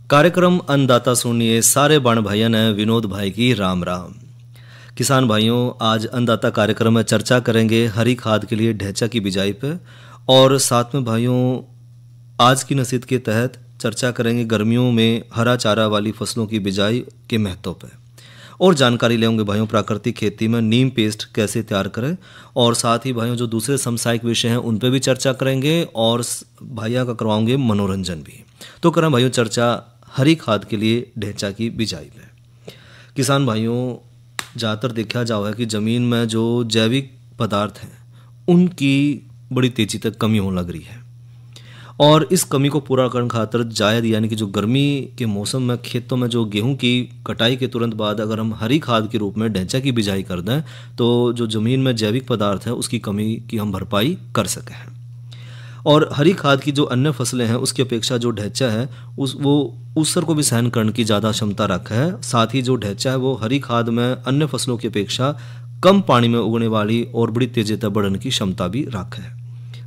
कार्यक्रम अन्नदाता सुनिए सारे बाण भाइयों ने विनोद भाई की राम राम। किसान भाइयों, आज अन्नदाता कार्यक्रम में चर्चा करेंगे हरी खाद के लिए ढैंचा की बिजाई पे, और साथ में भाइयों आज की नसीहत के तहत चर्चा करेंगे गर्मियों में हरा चारा वाली फसलों की बिजाई के महत्व पे, और जानकारी लेंगे भाइयों प्राकृतिक खेती में नीम पेस्ट कैसे तैयार करें, और साथ ही भाइयों जो दूसरे समसामयिक विषय हैं उन पे भी चर्चा करेंगे, और भाइयों का करवाएंगे मनोरंजन भी। तो करें भाइयों चर्चा हरी खाद के लिए ढैंचा की बिजाई में। किसान भाइयों, ज़्यादातर देखा जाओ है कि ज़मीन में जो जैविक पदार्थ हैं उनकी बड़ी तेज़ी तक कमी होने लग रही है, और इस कमी को पूरा करने खातिर जायद यानी कि जो गर्मी के मौसम में खेतों में जो गेहूं की कटाई के तुरंत बाद अगर हम हरी खाद के रूप में ढैंचा की बिजाई कर दें तो जो ज़मीन में जैविक पदार्थ है उसकी कमी की हम भरपाई कर सकें हैं। और हरी खाद की जो अन्य फसलें हैं उसकी अपेक्षा जो ढैंचा है वो उस असर को भी सहन करने की ज़्यादा क्षमता रखा है। साथ ही जो ढैंचा है वो हरी खाद में अन्य फसलों की अपेक्षा कम पानी में उगने वाली और बड़ी तेजी तक बढ़ने की क्षमता भी रखा है।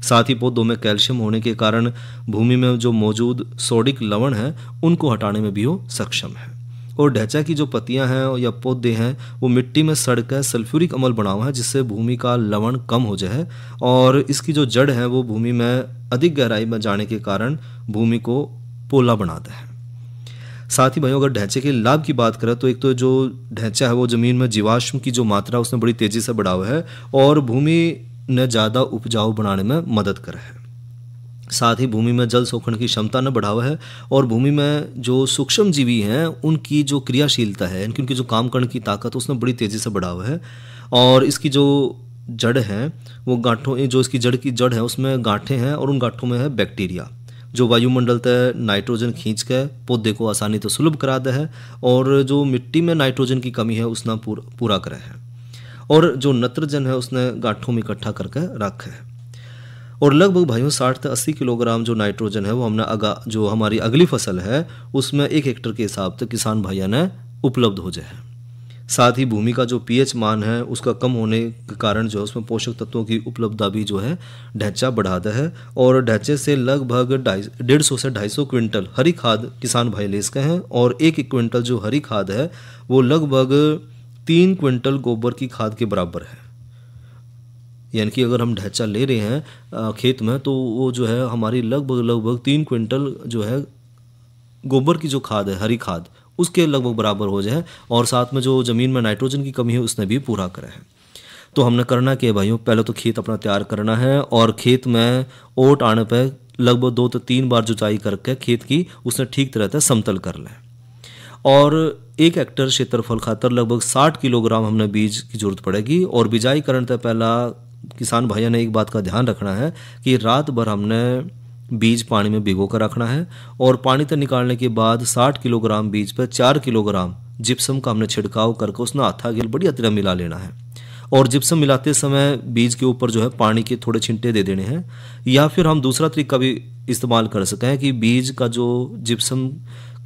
साथ ही पौधों में कैल्शियम होने के कारण भूमि में जो मौजूद सोडिक लवण है उनको हटाने में भी वो सक्षम है। और ढैंचा की जो पत्तियां हैं या पौधे हैं वो मिट्टी में सड़कर सल्फ्यूरिक अम्ल बना हुआ है जिससे भूमि का लवण कम हो जाए, और इसकी जो जड़ है वो भूमि में अधिक गहराई में जाने के कारण भूमि को पोला बनाता है। साथ ही भाइयों अगर ढैंचे के लाभ की बात करें तो एक तो जो ढैंचा है वो ज़मीन में जीवाश्म की जो मात्रा उसमें बड़ी तेज़ी से बढ़ा हुआ है और भूमि ने ज़्यादा उपजाऊ बनाने में मदद करा है। साथ ही भूमि में जल सोखने की क्षमता ने बढ़ावा है, और भूमि में जो सूक्ष्म जीवी हैं उनकी जो क्रियाशीलता है उनकी जो काम करने की ताकत उसने बड़ी तेज़ी से बढ़ावा है। और इसकी जो जड़ है वो गांठों, जो इसकी जड़ की जड़ है उसमें गांठें हैं, और उन गांठों में है बैक्टीरिया जो वायुमंडल तक नाइट्रोजन खींच के पौधे को आसानी तो सुलभ कराता है, और जो मिट्टी में नाइट्रोजन की कमी है उसने पूरा करा है, और जो नत्रजन है उसने गांठों में इकट्ठा करके रखा है। और लगभग भाइयों 60 से 80 किलोग्राम जो नाइट्रोजन है वो हमने जो हमारी अगली फसल है उसमें 1 हेक्टेयर के हिसाब से किसान भाइयों ने उपलब्ध हो जाए। साथ ही भूमि का जो पीएच मान है उसका कम होने के कारण जो है उसमें पोषक तत्वों की उपलब्धता भी जो है ढैंचा बढ़ाता है, और ढैंचे से लगभग 150 से 250 क्विंटल हरी खाद किसान भाई ले सकते हैं, और 1 क्विंटल जो हरी खाद है वो लगभग 3 क्विंटल गोबर की खाद के बराबर है। यानी कि अगर हम ढैंचा ले रहे हैं खेत में तो वो जो है हमारी लगभग 3 क्विंटल जो है गोबर की जो खाद है हरी खाद उसके लगभग बराबर हो जाए, और साथ में जो ज़मीन में नाइट्रोजन की कमी है उसने भी पूरा करा है। तो हमने करना क्या भाइयों, पहले तो खेत अपना तैयार करना है, और खेत में ओट आने पर लगभग 2 से 3 बार जुताई करके खेत की उसने ठीक तरह से समतल कर लें, और 1 हेक्टेयर क्षेत्रफल खातर लगभग 60 किलोग्राम हमने बीज की जरूरत पड़ेगी। और बिजाई करने से पहला किसान भाइयों ने एक बात का ध्यान रखना है कि रात भर हमने बीज पानी में भिगो कर रखना है, और पानी से निकालने के बाद 60 किलोग्राम बीज पर 4 किलोग्राम जिप्सम का हमने छिड़काव करके उसने आथा गिल बढ़िया तरह मिला लेना है। और जिप्सम मिलाते समय बीज के ऊपर जो है पानी के थोड़े छिंटे दे देने हैं, या फिर हम दूसरा तरीका भी इस्तेमाल कर सकें कि बीज का जो जिप्सम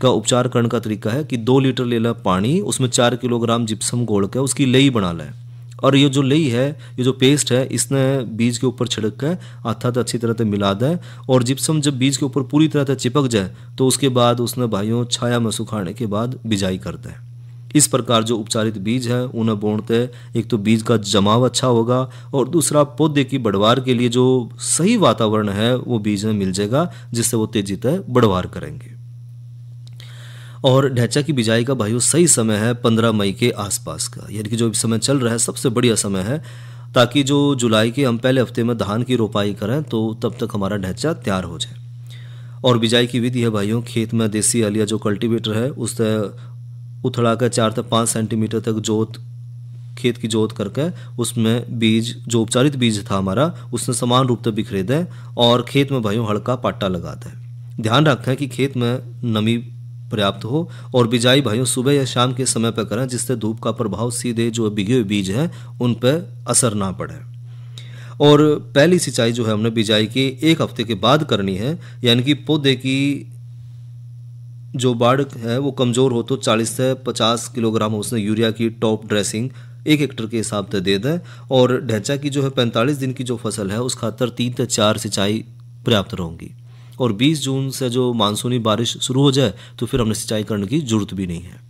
का उपचार करने का तरीका है कि 2 लीटर ले लें पानी, उसमें 4 किलोग्राम जिप्सम घोल के उसकी लेई बना लें, और ये जो लेई है ये जो पेस्ट है इसने बीज के ऊपर छिड़क कर अर्थात अच्छी तरह से मिला दें, और जिप्सम जब बीज के ऊपर पूरी तरह से चिपक जाए तो उसके बाद उसने भाइयों छाया में सुखाने के बाद बिजाई करते हैं। इस प्रकार जो उपचारित बीज है उन्हें बोनते एक तो बीज का जमाव अच्छा होगा, और दूसरा पौधे की बढ़वार के लिए जो सही वातावरण है वो बीज में मिल जाएगा जिससे वो तेजी से बढ़वार करेंगे। और ढैंचा की बिजाई का भाइयों सही समय है 15 मई के आसपास का, यानी कि जो समय चल रहा है सबसे बढ़िया समय है, ताकि जो जुलाई के हम पहले हफ्ते में धान की रोपाई करें तो तब तक हमारा ढैंचा तैयार हो जाए। और बिजाई की विधि है भाइयों, खेत में देसी हल या जो कल्टीवेटर है उससे उथड़ा कर 4 से 5 सेंटीमीटर तक खेत की जोत करके उसमें बीज जो उपचारित बीज था हमारा उसने समान रूप से बिखरे दें, और खेत में भाइयों हल्का पाटा लगा दें। ध्यान रखें कि खेत में नमी पर्याप्त हो, और बिजाई भाइयों सुबह या शाम के समय पर करें जिससे धूप का प्रभाव सीधे जो बिगे हुए बीज हैं उन पर असर ना पड़े। और पहली सिंचाई जो है हमने बिजाई के 1 हफ्ते के बाद करनी है, यानी कि पौधे की जो बाढ़ है वो कमज़ोर हो तो 40 से 50 किलोग्राम उसने यूरिया की टॉप ड्रेसिंग 1 हेक्टेयर के हिसाब से दे दें, और ढैंचा की जो है 45 दिन की जो फसल है उस खातर 3 से 4 सिंचाई पर्याप्त रहेंगी। और 20 जून से जो मानसूनी बारिश शुरू हो जाए तो फिर हमने सिंचाई करने की जरूरत भी नहीं है।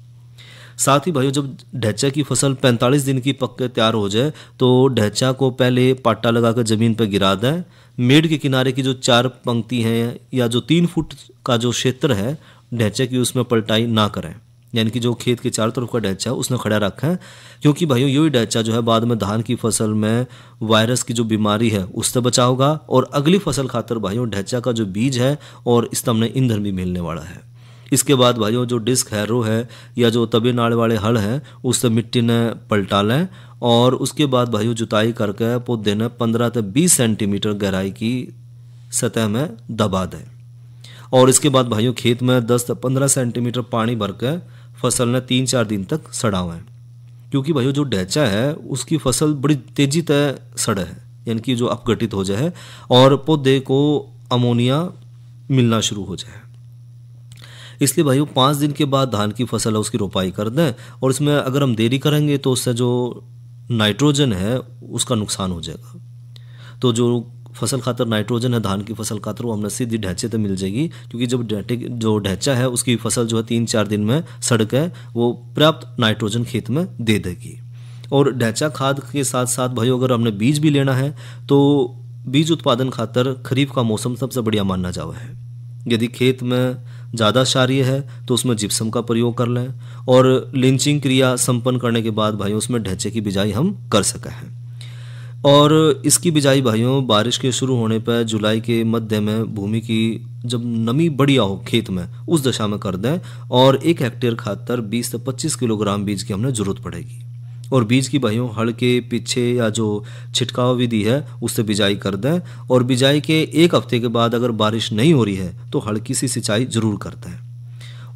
साथ ही भाइयों, जब ढैचा की फसल 45 दिन की पक के तैयार हो जाए तो ढैचा को पहले पाटा लगाकर ज़मीन पर गिरा दें। मेड़ के किनारे की जो 4 पंक्ति हैं या जो 3 फुट का जो क्षेत्र है ढैचे की, उसमें पलटाई ना करें, यानी कि जो खेत के चारों तरफ का ढैचा है उसने खड़ा रखें, क्योंकि भाइयों यही ढैचा जो है बाद में धान की फसल में वायरस की जो बीमारी है उससे बचा होगा और अगली फसल खातर भाइयों ढैचा का जो बीज है और इससे हमें ईंधन भी मिलने वाला है। इसके बाद भाइयों जो डिस्क हैरो है या जो तबे नाड़ वाले हल हैं उससे मिट्टी ने पलटा लें और उसके बाद भाइयों जुताई करके पौधे ने 15 से 20 सेंटीमीटर गहराई की सतह में दबा दें और इसके बाद भाइयों खेत में 10 से 15 सेंटीमीटर पानी भर के फसल ने 3-4 दिन तक सड़ावें, क्योंकि भाइयों जो ढैचा है उसकी फसल बड़ी तेजी से सड़े है, यानी कि जो अपघटित हो जाए और पौधे को अमोनिया मिलना शुरू हो जाए। इसलिए भाइयों 5 दिन के बाद धान की फसल है उसकी रोपाई कर दें और इसमें अगर हम देरी करेंगे तो उससे जो नाइट्रोजन है उसका नुकसान हो जाएगा। तो जो फसल खातर नाइट्रोजन है धान की फसल खातर वो हमने सीधी ढैचे तो मिल जाएगी, क्योंकि जब जो ढैचा है उसकी फसल जो है 3-4 दिन में सड़ के वो पर्याप्त नाइट्रोजन खेत में दे देगी। और ढैचा खाद के साथ साथ भाइयों अगर हमने बीज भी लेना है तो बीज उत्पादन खातर खरीफ का मौसम सबसे बढ़िया माना जावा है। यदि खेत में ज़्यादा क्षारीय है तो उसमें जिप्सम का प्रयोग कर लें और लिंचिंग क्रिया संपन्न करने के बाद भाइयों उसमें ढैचे की बिजाई हम कर सके हैं। और इसकी बिजाई भाइयों बारिश के शुरू होने पर जुलाई के मध्य में भूमि की जब नमी बढ़िया हो खेत में उस दशा में कर दें और 1 हेक्टेयर खातर 20 से 25 किलोग्राम बीज की हमने जरूरत पड़ेगी। और बीज की भाइयों हड़ के पीछे या जो छिटकाव विधि है उससे बिजाई कर दें और बिजाई के 1 हफ्ते के बाद अगर बारिश नहीं हो रही है तो हल्की सी सिंचाई जरूर करते हैं।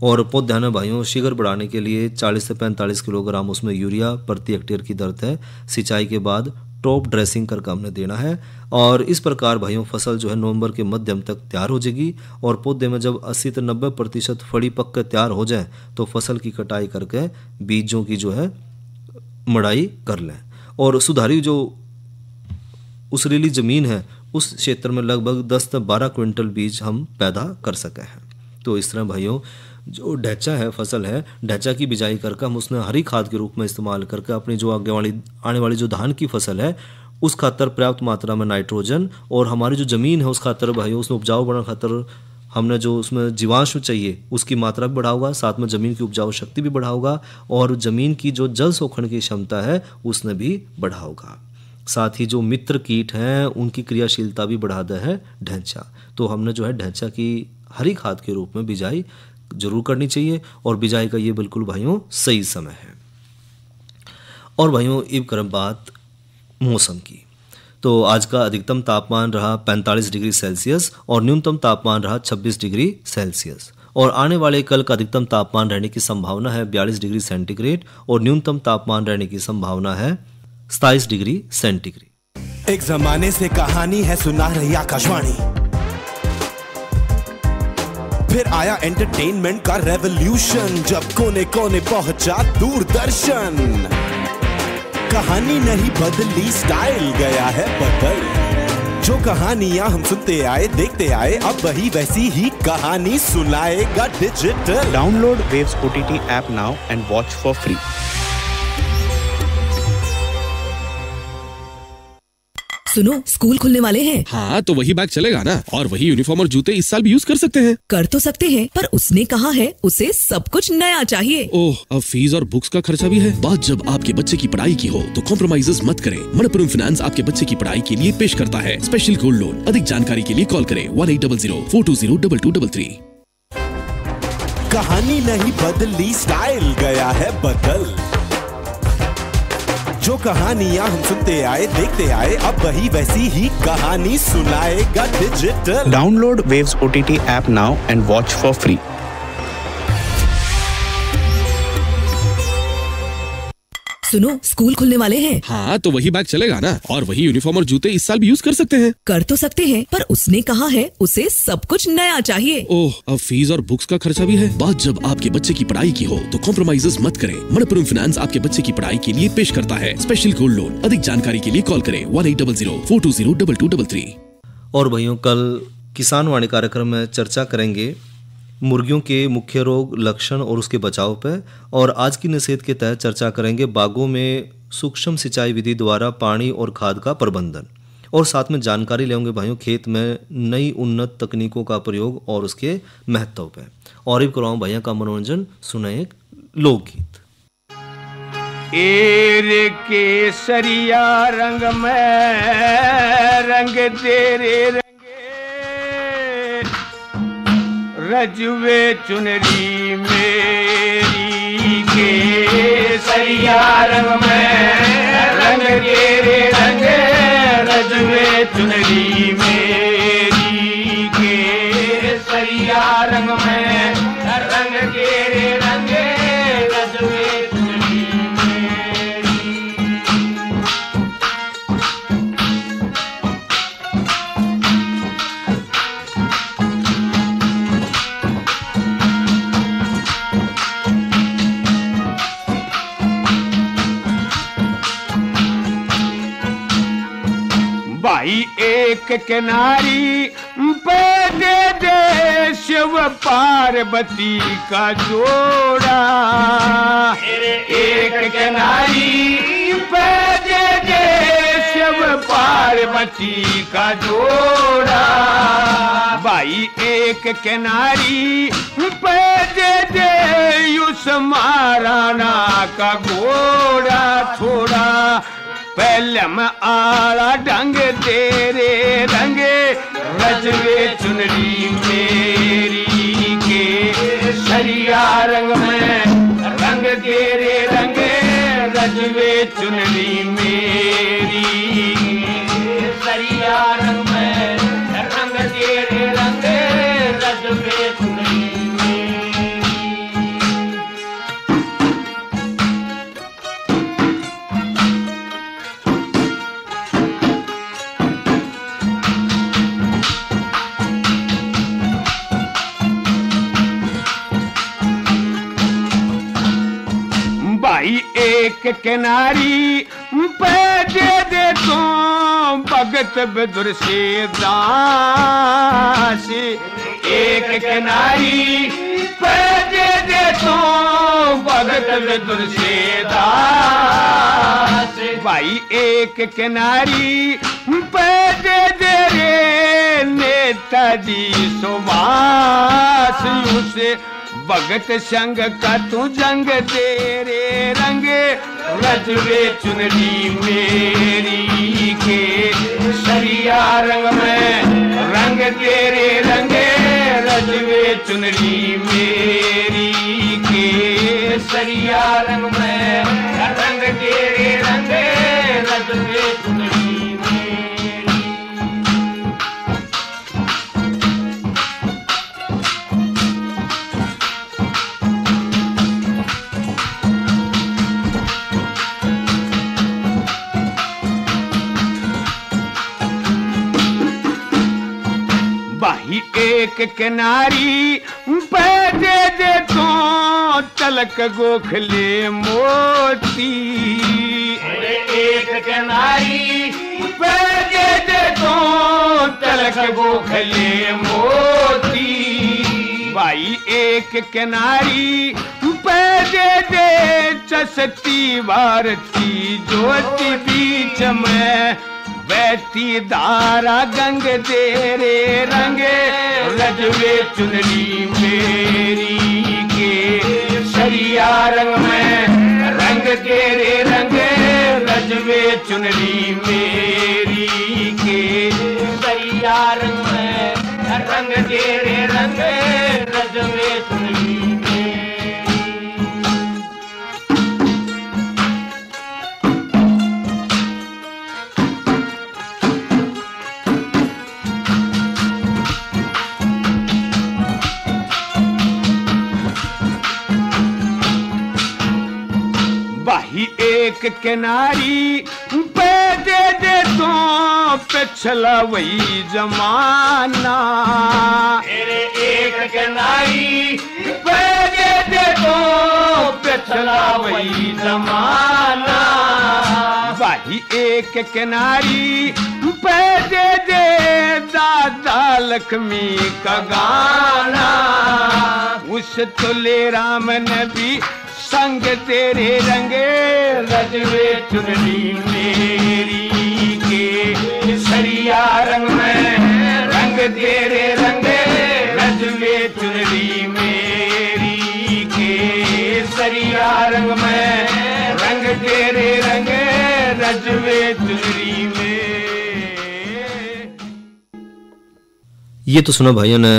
और पौधे ने भाइयों शीघ्र बढ़ाने के लिए 40 से 45 किलोग्राम उसमें यूरिया प्रति हेक्टेयर की दर है सिंचाई के बाद टॉप ड्रेसिंग करके हमने देना है। और इस प्रकार भाइयों फसल जो है नवंबर के मध्यम तक तैयार हो जाएगी और पौधे में जब 80 से 90% फड़ी पक कर तैयार हो जाए तो फसल की कटाई करके बीजों की जो है मड़ाई कर लें और सुधारी जो उसरीली ज़मीन है उस क्षेत्र में लगभग 10 से 12 क्विंटल बीज हम पैदा कर सके हैं। तो इस तरह भाइयों जो ढैचा है फसल है ढैचा की बिजाई करके हम उसने हरी खाद के रूप में इस्तेमाल करके अपनी जो आने वाली जो धान की फसल है उस खातर पर्याप्त मात्रा में नाइट्रोजन और हमारी जो ज़मीन है उस खातर भाइयों उसमें उपजाऊ बढ़ाने खातर हमने जो उसमें जीवांश चाहिए उसकी मात्रा भी बढ़ाऊंगा, साथ में ज़मीन की उपजाऊ शक्ति भी बढ़ाऊंगा और ज़मीन की जो जल सोखण की क्षमता है उसने भी बढ़ाऊंगा। साथ ही जो मित्र कीट हैं उनकी क्रियाशीलता भी बढ़ाता है ढैचा। तो हमने जो है ढैचा की हरी खाद के रूप में बिजाई जरूर करनी चाहिए और बिजाई का ये बिल्कुल भाइयों सही समय है। और भाइयों इब करम बात मौसम की, तो आज का अधिकतम तापमान रहा 45 डिग्री सेल्सियस और न्यूनतम तापमान रहा 26 डिग्री सेल्सियस और आने वाले कल का अधिकतम तापमान रहने की संभावना है 42 डिग्री सेंटीग्रेड और न्यूनतम तापमान रहने की संभावना है 27 डिग्री सेंटीग्रेड। एक जमाने से कहानी है सुना रही आकाशवाणी, फिर आया एंटरटेनमेंट का रेवोल्यूशन जब कोने कोने पहुंचा दूरदर्शन। कहानी नहीं बदली स्टाइल गया है बदल, जो कहानियां हम सुनते आए देखते आए अब वही वैसी ही कहानी सुनाएगा digital. Download waves OTT app now and watch for free. सुनो स्कूल खुलने वाले हैं। हाँ तो वही बैग चलेगा ना और वही यूनिफॉर्म और जूते इस साल भी यूज कर सकते हैं। कर तो सकते हैं पर उसने कहा है उसे सब कुछ नया चाहिए। ओह अब फीस और बुक्स का खर्चा भी है। बात जब आपके बच्चे की पढ़ाई की हो तो कॉम्प्रोमाइजेस मत करें। मनप्पुरम फाइनेंस आपके बच्चे की पढ़ाई के लिए पेश करता है स्पेशल गोल्ड लोन। अधिक जानकारी के लिए कॉल करें 1800-420-2233। कहानी नहीं बदली स्टाइल गया है बदल, जो कहानियां हम सुनते आए देखते आए अब वही वैसी ही कहानी सुनाएगा digital. Download waves OTT app now and watch for free. सुनो स्कूल खुलने वाले हैं। हाँ तो वही बैग चलेगा ना और वही यूनिफॉर्म और जूते इस साल भी यूज कर सकते हैं। कर तो सकते हैं पर उसने कहा है उसे सब कुछ नया चाहिए। ओह अब फीस और बुक्स का खर्चा भी है। बात जब आपके बच्चे की पढ़ाई की हो तो कॉम्प्रोमाइजेस मत करें। मनप्पुरम फाइनेंस आपके बच्चे की पढ़ाई के लिए पेश करता है स्पेशल गोल्ड लोन। अधिक जानकारी के लिए कॉल करें 1800-420-2233। और भाइयों कल किसान वाणी कार्यक्रम में चर्चा करेंगे मुर्गियों के मुख्य रोग, लक्षण और उसके बचाव पर। और आज की नसीहत के तहत चर्चा करेंगे बागों में सूक्ष्म सिंचाई विधि द्वारा पानी और खाद का प्रबंधन। और साथ में जानकारी लेंगे भाइयों खेत में नई उन्नत तकनीकों का प्रयोग और उसके महत्व पे। और अब कराऊं भैया का मनोरंजन, सुने एक लोकगीत। एर केसरिया रंग में रंग तेरे रंगे, रजुए चुनरी मेरी केसरिया रंग में रंग तेरे रंगे, रजुए चुनरी मेरी केसरिया रंग में रंग तेरे रंगे, रजुए चुनरी मेरी। भाई एक किनारी पे दे दे शिव पार्वती का जोड़ा, एक किनारी पे दे दे शिव पार्वती का जोड़ा। भाई एक किनारी पे दे दे उस महाराणा का घोड़ा थोड़ा, पहले में आला ढंग तेरे रंगे, रजवे चुनरी मेरी के सरिया रंग में रंग तेरे रंगे, रजवे चुनरी मेरी सरिया रंग में रंग तेरे रंगे, रजवे चुनरी एक किनारी पे दे दे तो भगत बदुर से दास, एक किनारी पे दे दे तो भगत बदुर से दास। भाई एक किनारी पे दे दे रे नेताजी सुभाष, उसे भगत संग का तू जंग तेरे रंगे, रजवे चुनरी मेरी के सरिया रंग में रंग तेरे रंगे, रजवे चुनरी मेरी के सरिया रंग में रंग तेरे रंगे, रजवे चुनरी एक किनारी पे दे दे तो तलक गोखले मोती, एक किनारी पे दे दे तो तलक गोखले मोती। भाई एक किनारी पे दे दे चसती भारती ज्योति बीच में बहती धारा गंग तेरे रंगे, रजवे चुनरी मेरी के सरिया रंग में रंग तेरे रंगे, रजवे चुनरी मेरी के सरिया रंग में रंग तेरे रंगे, रजवे चुनरी एक किनारी पे दे दे तो पिछला वही जमाना, एक किनारी पे दे दे तो पिछला वही जमाना। भाई एक किनारी पे दे दे दादा लक्ष्मी का गाना, उस तुले राम नबी संग तेरे रंगे रजवे चुनरी मेरी के सरिया रंग में रंग तेरे रंगे रजवे चुनरी मेरी के सरिया रंग में रंग तेरे रंगे रजवे चुनरी में। ये तो सुना भाइयों ने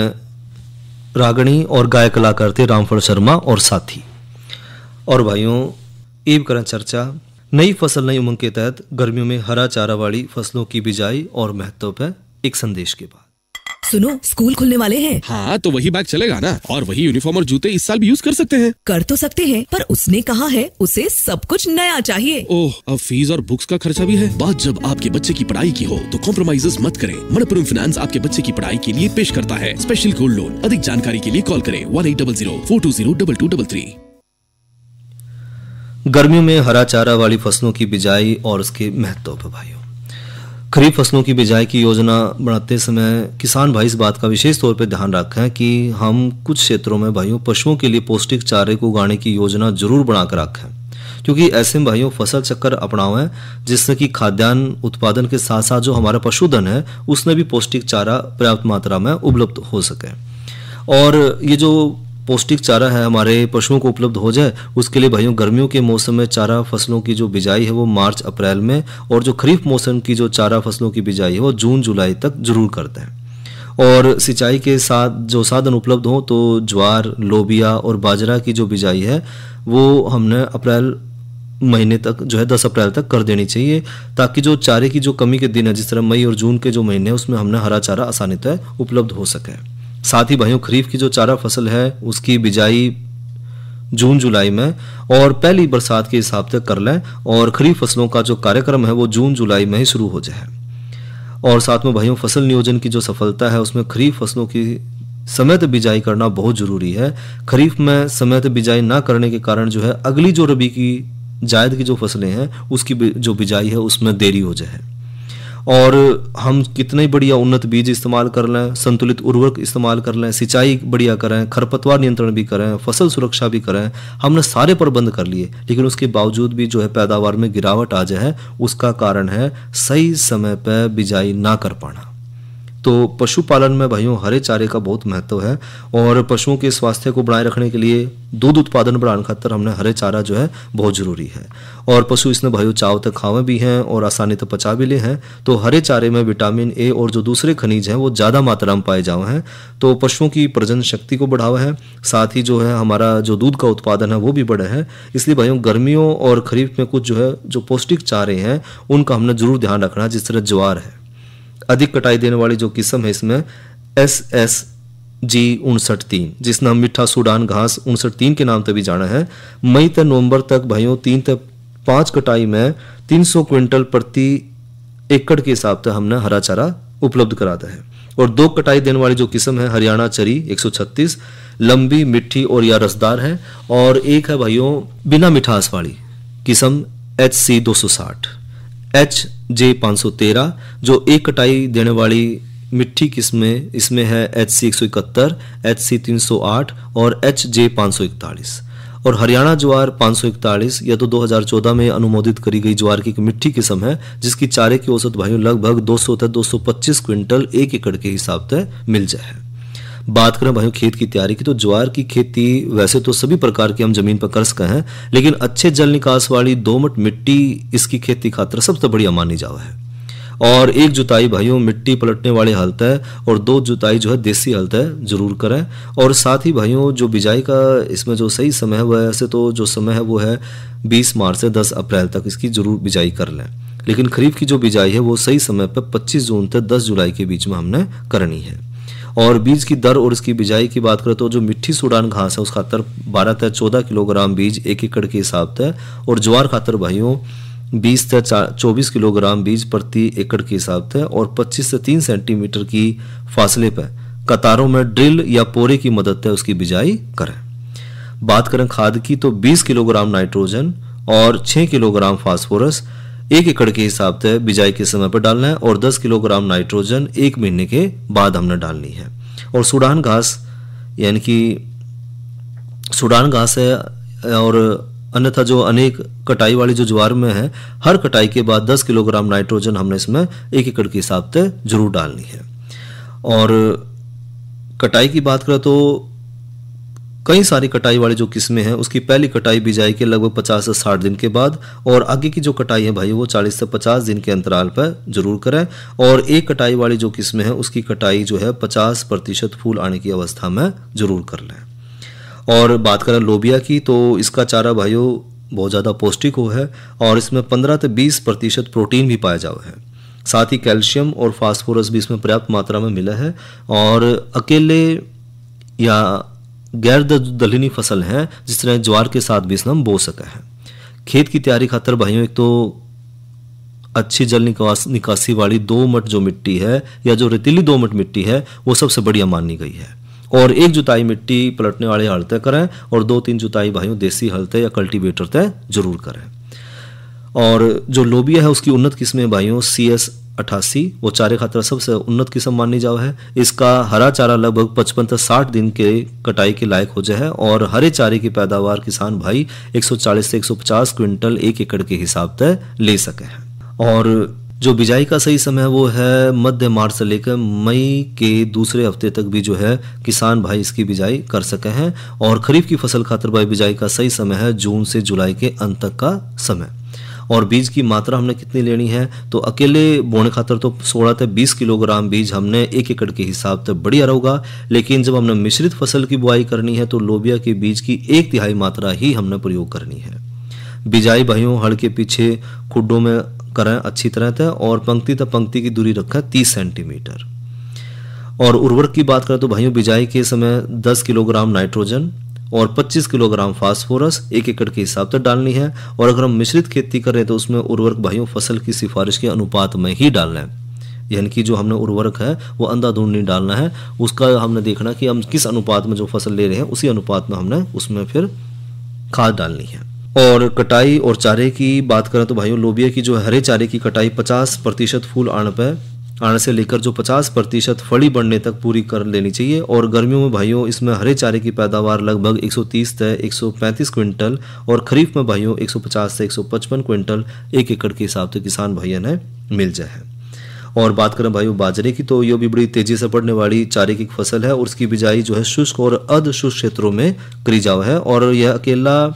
रागणी और गायक कलाकार थे रामफल शर्मा और साथी। और भाइयों ईब करें चर्चा नई फसल नई उमंग के तहत गर्मियों में हरा चारा वाली फसलों की बिजाई और महत्व पर एक संदेश के बाद। सुनो स्कूल खुलने वाले हैं। हाँ तो वही बैग चलेगा ना, और वही यूनिफॉर्म और जूते इस साल भी यूज कर सकते हैं। कर तो सकते हैं, पर उसने कहा है उसे सब कुछ नया चाहिए। ओह, अब फीस और बुक्स का खर्चा भी है। बात जब आपके बच्चे की पढ़ाई की हो तो कॉम्प्रोमाइजेस मत करें। मनपुरम फाइनेंस आपके बच्चे की पढ़ाई के लिए पेश करता है स्पेशल गोल्ड लोन। अधिक जानकारी के लिए कॉल करें 1800-420-2223। गर्मियों में हरा चारा वाली फसलों की बिजाई और उसके महत्व पर भाइयों, खरीफ फसलों की बिजाई की योजना बनाते समय किसान भाई इस बात का विशेष तौर पर ध्यान रखें कि हम कुछ क्षेत्रों में भाइयों पशुओं के लिए पौष्टिक चारे को उगाने की योजना जरूर बनाकर रखें, क्योंकि ऐसे में भाइयों फसल चक्कर अपनावें जिससे कि खाद्यान्न उत्पादन के साथ साथ जो हमारा पशुधन है उसमें भी पौष्टिक चारा पर्याप्त मात्रा में उपलब्ध हो सके। और ये जो पौष्टिक चारा है हमारे पशुओं को उपलब्ध हो जाए, उसके लिए भाइयों गर्मियों के मौसम में चारा फसलों की जो बिजाई है वो मार्च अप्रैल में, और जो खरीफ मौसम की जो चारा फसलों की बिजाई है वो जून जुलाई तक जरूर करते हैं। और सिंचाई के साथ जो साधन उपलब्ध हो तो ज्वार, लोबिया और बाजरा की जो बिजाई है वो हमने अप्रैल महीने तक जो है 10 अप्रैल तक कर देनी चाहिए, ताकि जो चारे की जो कमी के दिन है जिस तरह मई और जून के जो महीने हैं उसमें हमने हरा चारा आसानी से उपलब्ध हो सके। साथ ही भाइयों खरीफ की जो चारा फसल है उसकी बिजाई जून जुलाई में और पहली बरसात के हिसाब से कर लें, और खरीफ फसलों का जो कार्यक्रम है वो जून जुलाई में ही शुरू हो जाए। और साथ में भाइयों फसल नियोजन की जो सफलता है उसमें खरीफ फसलों की समय बिजाई करना बहुत जरूरी है। खरीफ में समय बिजाई ना करने के कारण जो है अगली जो रबी की जायद की जो फसलें हैं उसकी जो बिजाई है उसमें देरी हो जाए। और हम कितने बढ़िया उन्नत बीज इस्तेमाल कर लें, संतुलित उर्वरक इस्तेमाल कर लें, सिंचाई बढ़िया करें, खरपतवार नियंत्रण भी करें, फसल सुरक्षा भी करें, हमने सारे प्रबंध कर लिए, लेकिन उसके बावजूद भी जो है पैदावार में गिरावट आ जाए, उसका कारण है सही समय पर बिजाई ना कर पाना। तो पशुपालन में भाइयों हरे चारे का बहुत महत्व है, और पशुओं के स्वास्थ्य को बनाए रखने के लिए दूध उत्पादन बढ़ाने खातर हमने हरे चारा जो है बहुत जरूरी है। और पशु इसने भाइयों चाव तक खावे भी हैं और आसानी तक पचा भी ले हैं। तो हरे चारे में विटामिन ए और जो दूसरे खनिज हैं वो ज़्यादा मात्रा में पाए जाए हैं, तो पशुओं की प्रजनन शक्ति को बढ़ावा है, साथ ही जो है हमारा जो दूध का उत्पादन है वो भी बढ़े है। इसलिए भाइयों गर्मियों और खरीफ में कुछ जो है जो पौष्टिक चारे हैं उनका हमने जरूर ध्यान रखना है। जिस तरह ज्वार है, अधिक कटाई देने वाली जो किस्म है इसमें SSG 59-3, जिसने हम मिठा सूडान घास 59-3 के नाम से भी जाना है, मई से नवंबर तक भाइयों 3 से 5 कटाई में 300 क्विंटल प्रति एकड़ के हिसाब से हमने हरा चारा उपलब्ध कराता है। और 2 कटाई देने वाली जो किस्म है हरियाणा चरी 136, लंबी मिट्टी और या रसदार है। और एक है भाइयों बिना मिठास वाली किस्म HC 260, HJ 513 जो 1 कटाई देने वाली मिट्टी किस्में इसमें है HC 171, HC 308 और HJ 541। और हरियाणा ज्वार 541 या तो 2014 में अनुमोदित करी गई ज्वार की एक मिट्टी किस्म है, जिसकी चारे की औसत भाइयों लगभग 200 से 225 क्विंटल 1 एकड़ के हिसाब से मिल जाए। बात करें भाइयों खेत की तैयारी की, तो ज्वार की खेती वैसे तो सभी प्रकार की हम जमीन पर कर सकते हैं, लेकिन अच्छे जल निकास वाली दोमट मिट्टी इसकी खेती खातिर सबसे बढ़िया मानी जावा है। और 1 जुताई भाइयों मिट्टी पलटने वाले हल्त है और 2 जुताई जो है देसी हल्त है जरूर करें। और साथ ही भाइयों जो बिजाई का इसमें जो सही समय है वह ऐसे तो जो समय है वो है 20 मार्च से 10 अप्रैल तक इसकी जरूर बिजाई कर लें, लेकिन खरीफ की जो बिजाई है वो सही समय पर 25 जून से 10 जुलाई के बीच में हमने करनी है। और बीज की दर और इसकी बिजाई की बात करें तो जो मिट्टी सूडान घास है उस खातर 12 से 14 किलोग्राम बीज 1 एकड़ के हिसाब से, और ज्वार खातर भाइयों 20 से 24 किलोग्राम बीज प्रति एकड़ के हिसाब से, और 25 से 3 सेंटीमीटर की फासले पर कतारों में ड्रिल या पोरे की मदद से उसकी बिजाई करें। बात करें खाद की तो 20 किलोग्राम नाइट्रोजन और 6 किलोग्राम फास्फोरस 1 एकड़ के हिसाब से बिजाई के समय पर डालना है और 10 किलोग्राम नाइट्रोजन 1 महीने के बाद हमने डालनी है। और सूडान घास यानी कि सूडान घास है और अन्यथा जो अनेक कटाई वाली जो ज्वार में है, हर कटाई के बाद 10 किलोग्राम नाइट्रोजन हमने इसमें 1 एकड़ के हिसाब से जरूर डालनी है। और कटाई की बात करें तो कई सारी कटाई वाली जो किस्में हैं उसकी पहली कटाई बिजाई के लगभग 50 से 60 दिन के बाद, और आगे की जो कटाई है भाई वो 40 से 50 दिन के अंतराल पर जरूर करें। और एक कटाई वाली जो किस्में हैं उसकी कटाई जो है 50% फूल आने की अवस्था में जरूर कर लें। और बात करें लोबिया की तो इसका चारा भाइयों बहुत ज़्यादा पौष्टिक हो है और इसमें 15 से 20% प्रोटीन भी पाया जावा है। साथ ही कैल्शियम और फास्फोरस भी इसमें पर्याप्त मात्रा में मिला है। और अकेले या गैर दलहनी फसल है जिस तरह ज्वार के साथ भी इसमें हम बो सके हैं। खेत की तैयारी खातर भाइयों एक तो अच्छी जल निकासी वाली दोमट जो मिट्टी है या जो रेतीली दोमट मिट्टी है वो सबसे बढ़िया मानी गई है। और एक जुताई मिट्टी पलटने वाले हल तय करें और 2-3 जुताई भाइयों देसी हल तय या कल्टीवेटर तय जरूर करें। और जो लोबिया है उसकी उन्नत किस्में भाइयों CS 88 वो चारे खातर सबसे उन्नत किस्म मानी जावा है। इसका हरा चारा लगभग 55 से 60 दिन के कटाई के लायक हो जाए और हरे चारे की पैदावार किसान भाई 140 से 150 क्विंटल 1 एकड़ के हिसाब से ले सके हैं। और जो बिजाई का सही समय है वो है मध्य मार्च से लेकर मई के दूसरे हफ्ते तक भी जो है किसान भाई इसकी बिजाई कर सके हैं। और खरीफ की फसल खातर भाई बिजाई का सही समय है जून से जुलाई के अंत तक का समय। और बीज की मात्रा हमने कितनी लेनी है तो अकेले बोने खातर तो 16 से 20 किलोग्राम बीज हमने 1 एकड़ के हिसाब से बढ़िया रहेगा। लेकिन जब हमने मिश्रित फसल की बुआई करनी है तो लोबिया के बीज की 1/3 मात्रा ही हमने प्रयोग करनी है। बिजाई भाइयों हड़ के पीछे खुड्डों में करें अच्छी तरह से और पंक्ति तक पंक्ति की दूरी रखें 30 सेंटीमीटर। और उर्वरक की बात करें तो भाइयों बिजाई के समय 10 किलोग्राम नाइट्रोजन और 25 किलोग्राम फास्फोरस 1 एकड़ के हिसाब से डालनी है। और अगर हम मिश्रित खेती करें तो उसमें उर्वरक भाइयों फसल की सिफारिश के अनुपात में ही डालना है, यानी कि जो हमने उर्वरक है वो अंधाधुंध नहीं डालना है। उसका हमने देखना कि हम किस अनुपात में जो फसल ले रहे हैं उसी अनुपात में हमने उसमें फिर खाद डालनी है। और कटाई और चारे की बात करें तो भाइयों लोबिया की जो हरे चारे की कटाई 50% फूल आने से लेकर जो 50% फली बढ़ने तक पूरी कर लेनी चाहिए। और गर्मियों में भाइयों इसमें हरे चारे की पैदावार लगभग 130 से 135 क्विंटल और खरीफ में भाइयों 150 से 155 क्विंटल 1 एकड़ के हिसाब से किसान भाइयों ने मिल जाए। और बात करें भाइयों बाजरे की तो ये भी बड़ी तेजी से बढ़ने वाली चारे की फसल है और उसकी बिजाई जो है शुष्क और अर्ध शुष्क क्षेत्रों में करी जावा है। और यह अकेला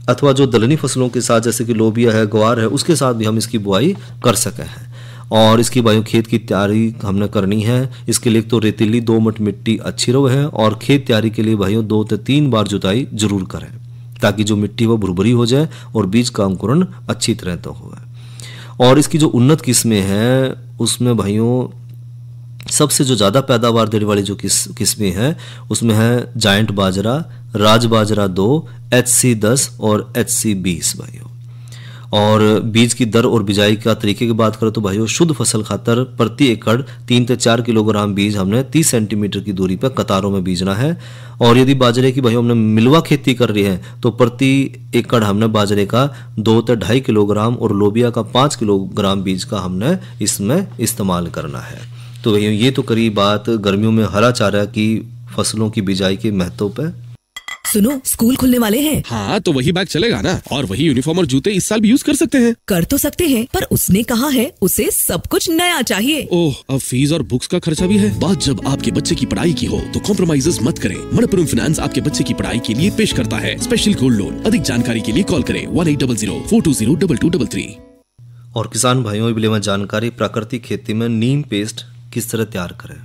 अथवा जो दलहनी फसलों के साथ जैसे कि लोबिया है ग्वार है उसके साथ भी हम इसकी बुआई कर सके हैं। और इसकी भाइयों खेत की तैयारी हमने करनी है। इसके लिए तो रेतीली दोमट मिट्टी अच्छी रहे है और खेत तैयारी के लिए भाइयों 2 से 3 बार जुताई जरूर करें ताकि जो मिट्टी वो भुरभुरी हो जाए और बीज का अंकुरण अच्छी तरह तो हो। और इसकी जो उन्नत किस्में हैं उसमें भाइयों सबसे जो ज़्यादा पैदावार देने वाली जो किस्में हैं उसमें है जायंट बाजरा, राज बाजरा 2, HC 10 और HC 20 भाइयों। और बीज की दर और बिजाई का तरीके की बात करें तो भाइयों शुद्ध फसल खातर प्रति एकड़ 3 से 4 किलोग्राम बीज हमने 30 सेंटीमीटर की दूरी पर कतारों में बीजना है। और यदि बाजरे की भाइयों हमने मिलवा खेती कर रही है तो प्रति एकड़ हमने बाजरे का 2 से 2.5 किलोग्राम और लोबिया का 5 किलोग्राम बीज का हमने इसमें इस्तेमाल करना है। तो भाइयों ये तो करी बात गर्मियों में हरा चारा की फसलों की बिजाई के महत्व पे। सुनो स्कूल खुलने वाले हैं। हाँ तो वही बैग चलेगा ना और वही यूनिफॉर्म और जूते इस साल भी यूज कर सकते हैं। कर तो सकते हैं पर उसने कहा है उसे सब कुछ नया चाहिए। ओह अब फीस और बुक्स का खर्चा भी है। बात जब आपके बच्चे की पढ़ाई की हो तो कॉम्प्रोमाइजेस मत करें। मनपुरम फाइनेंस आपके बच्चे की पढ़ाई के लिए पेश करता है स्पेशल गोल्ड लोन। अधिक जानकारी के लिए कॉल करें 1800-420-2223। और किसान भाइयों के लिए जानकारी प्राकृतिक खेती में नीम पेस्ट किस तरह तैयार करें।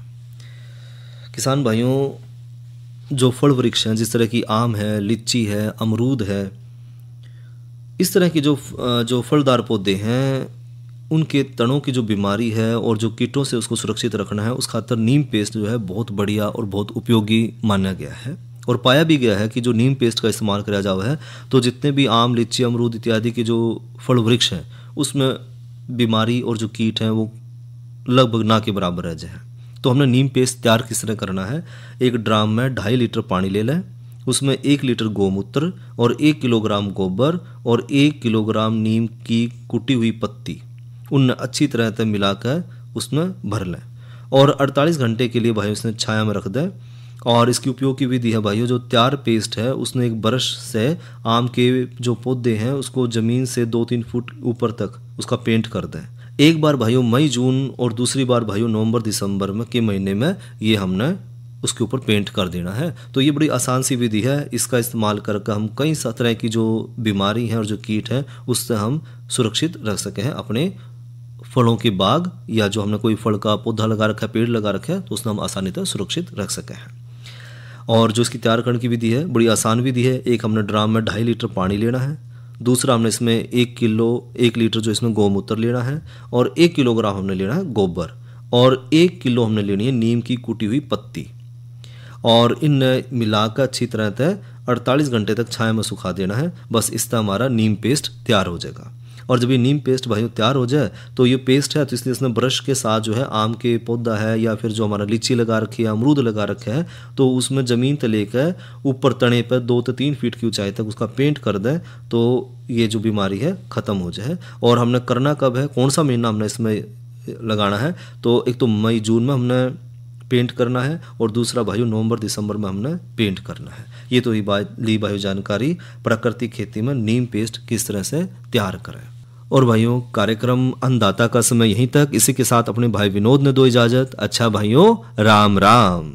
किसान भाइयों जो फल वृक्ष हैं जिस तरह की आम है, लीची है, अमरूद है, इस तरह की जो फलदार पौधे हैं उनके तनों की जो बीमारी है और जो कीटों से उसको सुरक्षित रखना है उस खातर नीम पेस्ट जो है बहुत बढ़िया और बहुत उपयोगी माना गया है। और पाया भी गया है कि जो नीम पेस्ट का इस्तेमाल किया जावा है तो जितने भी आम, लीची, अमरूद इत्यादि के जो फल वृक्ष हैं उसमें बीमारी और जो कीट हैं वो लगभग ना के बराबर रह जाए। तो हमने नीम पेस्ट तैयार किस तरह करना है, एक ड्राम में 2.5 लीटर पानी ले लें उसमें 1 लीटर गोमूत्र और 1 किलोग्राम गोबर और 1 किलोग्राम नीम की कुटी हुई पत्ती उन्हें अच्छी तरह से मिलाकर उसमें भर लें और 48 घंटे के लिए भाई उसने छाया में रख दें। और इसकी उपयोग की विधि है भाइयों, जो तैयार पेस्ट है उसने एक ब्रश से आम के जो पौधे हैं उसको ज़मीन से 2-3 फुट ऊपर तक उसका पेंट कर दें। एक बार भाइयों मई जून और दूसरी बार भाइयों नवंबर दिसंबर में के महीने में ये हमने उसके ऊपर पेंट कर देना है। तो ये बड़ी आसान सी विधि है, इसका इस्तेमाल करके हम कई तरह की जो बीमारी है और जो कीट है उससे हम सुरक्षित रख सके हैं अपने फलों के बाग, या जो हमने कोई फल का पौधा लगा रखा है, पेड़ लगा रखा है, तो उसमें हम आसानी से सुरक्षित रख सके हैं। और जो इसकी तैयार करने की विधि है बड़ी आसान विधि है। एक हमने ड्राम में 2.5 लीटर पानी लेना है, दूसरा हमने इसमें 1 लीटर जो इसमें गौमूत्र लेना है और 1 किलोग्राम हमने लेना है गोबर और 1 किलो हमने लेनी है नीम की कुटी हुई पत्ती और इन मिलाकर अच्छी तरह से 48 घंटे तक छाया में सुखा देना है। बस इससे हमारा नीम पेस्ट तैयार हो जाएगा। और जब ये नीम पेस्ट भाइयों तैयार हो जाए तो ये पेस्ट है तो इसलिए इसमें ब्रश के साथ जो है आम के पौधा है या फिर जो हमारा लीची लगा रखी है, अमरूद लगा रखे है, तो उसमें ज़मीन से लेकर ऊपर तने पर 2 से 3 फीट की ऊंचाई तक उसका पेंट कर दें तो ये जो बीमारी है ख़त्म हो जाए। और हमने करना कब है, कौन सा महीना हमने इसमें लगाना है, तो एक तो मई जून में हमने पेंट करना है और दूसरा भाइयों नवंबर दिसंबर में हमने पेंट करना है। ये तो ली भाइयों जानकारी प्राकृतिक खेती में नीम पेस्ट किस तरह से तैयार करें। और भाइयों कार्यक्रम अन्नदाता का समय यहीं तक। इसी के साथ अपने भाई विनोद ने दो इजाज़त। अच्छा भाइयों, राम राम।